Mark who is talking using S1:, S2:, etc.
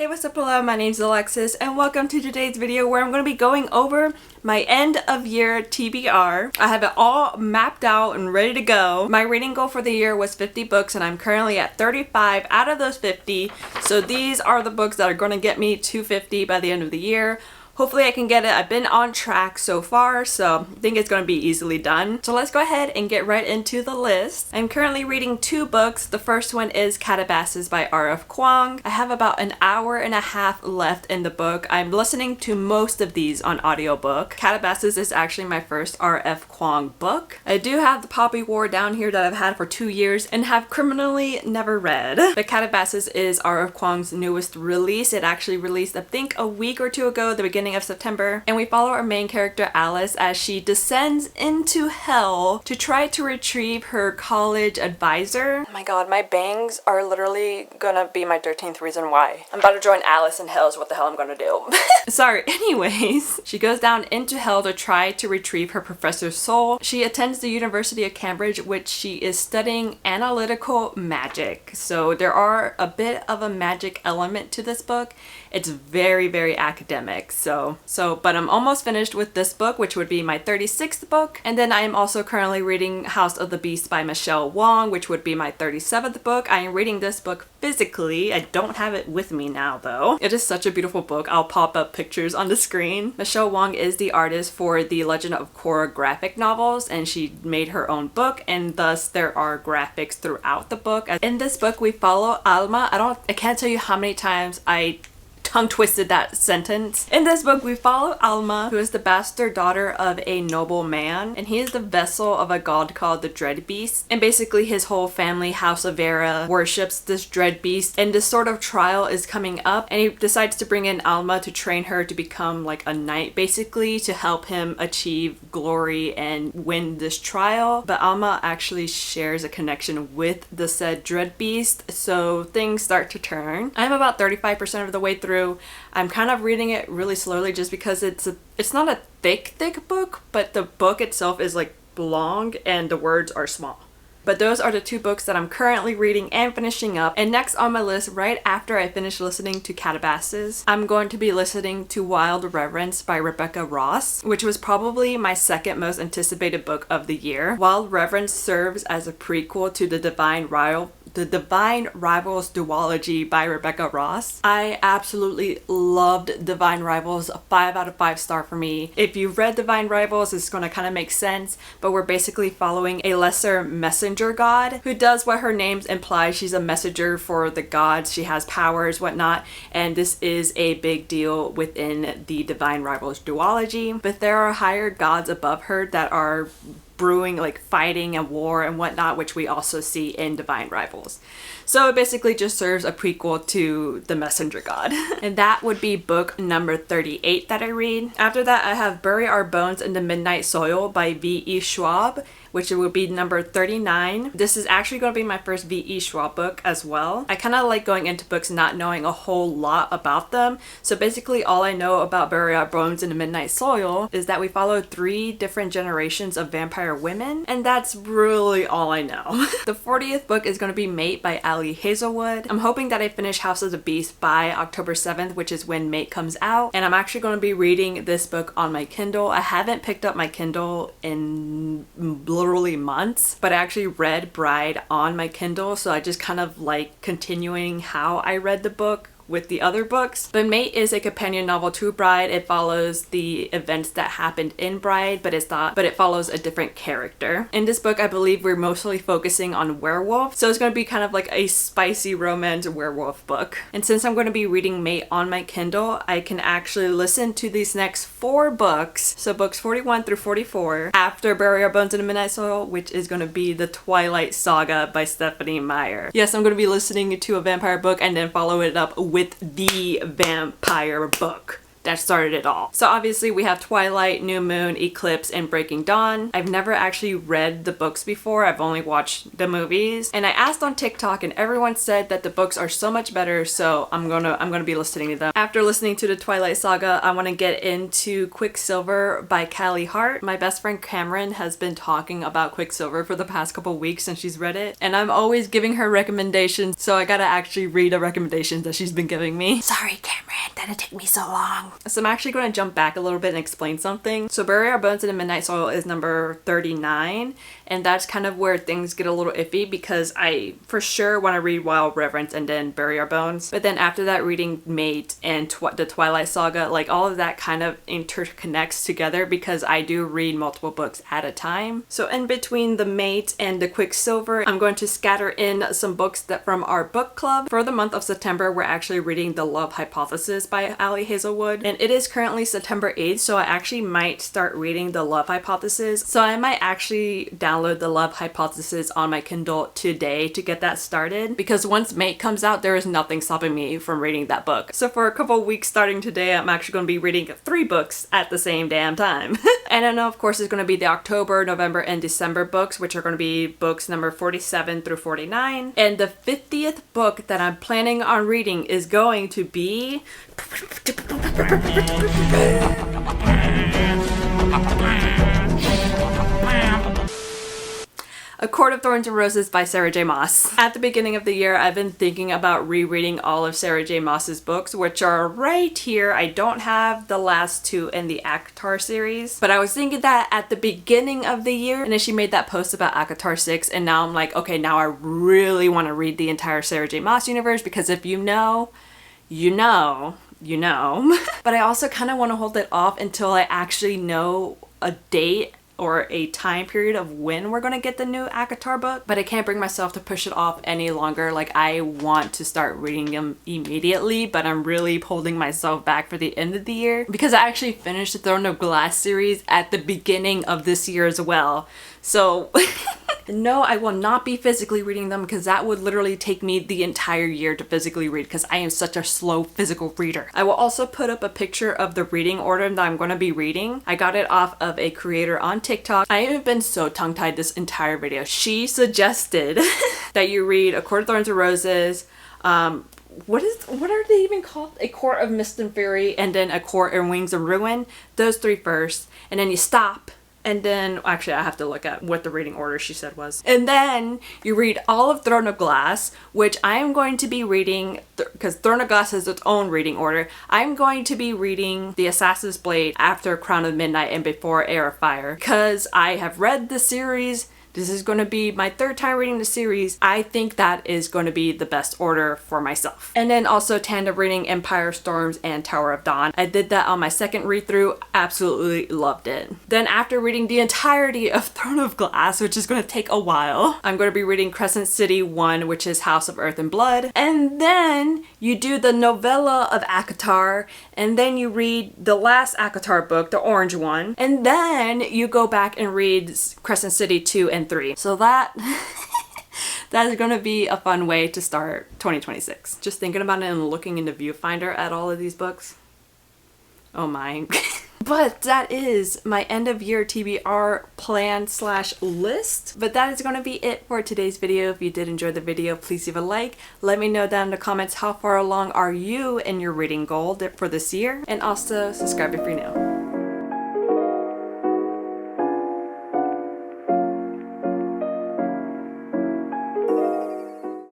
S1: Hey, what's up, hello, my name's Alexis and welcome to today's video where I'm going to be going over my end of year TBR. I have it all mapped out and ready to go. My reading goal for the year was 50 books and I'm currently at 35 out of those 50. So these are the books that are going to get me to 50 by the end of the year. Hopefully I can get it. I've been on track so far, so I think it's going to be easily done. So let's go ahead and get right into the list. I'm currently reading 2 books. The first one is Calabasas by R.F. Kuang. I have about an hour and a half left in the book. I'm listening to most of these on audiobook. Calabasas is actually my first R.F. Kuang book. I do have The Poppy War down here that I've had for 2 years and have criminally never read. But Calabasas is R.F. Kuang's newest release. It actually released, I think, a week or two ago, the beginning of September, and we follow our main character Alice as she descends into hell to try to retrieve her college advisor. Oh my god, my bangs are literally gonna be my 13th reason why. I'm about to join Alice in hell is what the hell I'm gonna do. Sorry, anyways. She goes down into hell to try to retrieve her professor's soul. She attends the University of Cambridge, which she is studying analytical magic. So there are a bit of a magic element to this book. It's very, very academic. But I'm almost finished with this book, which would be my 36th book. And then I am also currently reading House of the Beast by Michelle Wong, which would be my 37th book. I am reading this book physically. I don't have it with me now though. It is such a beautiful book. I'll pop up pictures on the screen. Michelle Wong is the artist for the Legend of Korra graphic novels, and she made her own book, and thus there are graphics throughout the book. In this book we follow Alma. I can't tell you how many times I tongue-twisted that sentence. In this book, we follow Alma, who is the bastard daughter of a noble man, and he is the vessel of a god called the Dread Beast. And basically, his whole family, House of Vera, worships this Dread Beast, and this sort of trial is coming up, and he decides to bring in Alma to train her to become like a knight, basically, to help him achieve glory and win this trial. But Alma actually shares a connection with the said Dread Beast, so things start to turn. I'm about 35% of the way through. I'm kind of reading it really slowly just because it's not a thick book, but the book itself is like long and the words are small. But those are the 2 books that I'm currently reading and finishing up. And next on my list, right after I finish listening to Calabasas, I'm going to be listening to Wild Reverence by Rebecca Ross, which was probably my second most anticipated book of the year. Wild Reverence serves as a prequel to The Divine Rivals duology by Rebecca Ross. I absolutely loved Divine Rivals, a 5 out of 5 star for me. If you've read Divine Rivals, it's going to kind of make sense, but we're basically following a lesser messenger god who does what her name implies. She's a messenger for the gods. She has powers, whatnot, and this is a big deal within the Divine Rivals duology. But there are higher gods above her that are brewing, like fighting and war and whatnot, which we also see in Divine Rivals. So it basically just serves a prequel to the messenger god. And that would be book number 38 that I read. After that, I have Bury Our Bones in the Midnight Soil by V.E. Schwab, which would be number 39. This is actually going to be my first V.E. Schwab book as well. I kind of like going into books not knowing a whole lot about them. So basically all I know about Bury Our Bones in the Midnight Soil is that we follow 3 different generations of vampire women, and that's really all I know. The 40th book is going to be Mate by Ali Hazelwood. I'm hoping that I finish House of the Beast by October 7th, which is when Mate comes out, and I'm actually going to be reading this book on my Kindle. I haven't picked up my Kindle in literally months, but I actually read Bride on my Kindle, so I just kind of like continuing how I read the book with the other books. But Mate is a companion novel to Bride. It follows the events that happened in Bride, but it follows a different character. In this book, I believe we're mostly focusing on werewolf, so it's going to be kind of like a spicy romance werewolf book. And since I'm going to be reading Mate on my Kindle, I can actually listen to these next 4 books, so books 41 through 44, after Bury Our Bones in the Midnight Soil, which is going to be The Twilight Saga by Stephanie Meyer. Yes, I'm going to be listening to a vampire book and then follow it up with the vampire book. that started it all. So obviously we have Twilight, New Moon, Eclipse, and Breaking Dawn. I've never actually read the books before. I've only watched the movies. And I asked on TikTok and everyone said that the books are so much better, so I'm gonna be listening to them. After listening to the Twilight Saga, I want to get into Quicksilver by Callie Hart. My best friend Cameron has been talking about Quicksilver for the past couple weeks since she's read it, and I'm always giving her recommendations, so I gotta actually read the recommendations that she's been giving me. Sorry, Cameron, that it took me so long. So I'm actually going to jump back a little bit and explain something. So Bury Our Bones in the Midnight Soil is number 39, and that's kind of where things get a little iffy because I for sure want to read Wild Reverence and then Bury Our Bones. But then after that, reading Mate and the Twilight Saga, like all of that kind of interconnects together because I do read multiple books at a time. So in between the Mate and the Quicksilver, I'm going to scatter in some books that from our book club. For the month of September, we're actually reading The Love Hypothesis by Ali Hazelwood, and it is currently September 8th, so I actually might start reading The Love Hypothesis. So I might actually download The Love Hypothesis on my Kindle today to get that started, because once Mate comes out, there is nothing stopping me from reading that book. So for a couple weeks starting today, I'm actually going to be reading 3 books at the same damn time. And I know, of course, it's going to be the October, November, and December books, which are going to be books number 47 through 49. And the 50th book that I'm planning on reading is going to be A Court of Thorns and Roses by Sarah J. Maas. At the beginning of the year, I've been thinking about rereading all of Sarah J. Maas's books, which are right here. I don't have the last 2 in the ACOTAR series, but I was thinking that at the beginning of the year, and then she made that post about ACOTAR 6, and now I'm like, okay, now I really want to read the entire Sarah J. Maas universe, because if you know, you know. But I also kind of want to hold it off until I actually know a date or a time period of when we're gonna get the new ACOTAR book, but I can't bring myself to push it off any longer. Like, I want to start reading them immediately, but I'm really holding myself back for the end of the year because I actually finished the Throne of Glass series at the beginning of this year as well. So no, I will not be physically reading them because that would literally take me the entire year to physically read because I am such a slow physical reader. I will also put up a picture of the reading order that I'm going to be reading. I got it off of a creator on TikTok. I have been so tongue-tied this entire video. She suggested that you read A Court of Thorns and Roses, what are they even called? A Court of Mist and Fury, and then A Court in Wings of Ruin. Those 3 first, and then you stop. And then, actually, I have to look at what the reading order she said was. And then you read all of Throne of Glass, which I am going to be reading, because Throne of Glass has its own reading order. I'm going to be reading The Assassin's Blade after Crown of Midnight and before Heir of Fire, because I have read the series. This is going to be my 3rd time reading the series. I think that is going to be the best order for myself. And then also tandem reading Empire Storms and Tower of Dawn. I did that on my 2nd read through. Absolutely loved it. Then after reading the entirety of Throne of Glass, which is going to take a while, I'm going to be reading Crescent City 1, which is House of Earth and Blood. And then you do the novella of ACOTAR, and then you read the last ACOTAR book, the orange one, and then you go back and read Crescent City 2 and 3. So that is going to be a fun way to start 2026. Just thinking about it and looking in the viewfinder at all of these books. Oh my. But that is my end of year TBR plan / list. But that is going to be it for today's video. If you did enjoy the video, please leave a like. Let me know down in the comments how far along are you in your reading goal for this year. And also subscribe if you're new.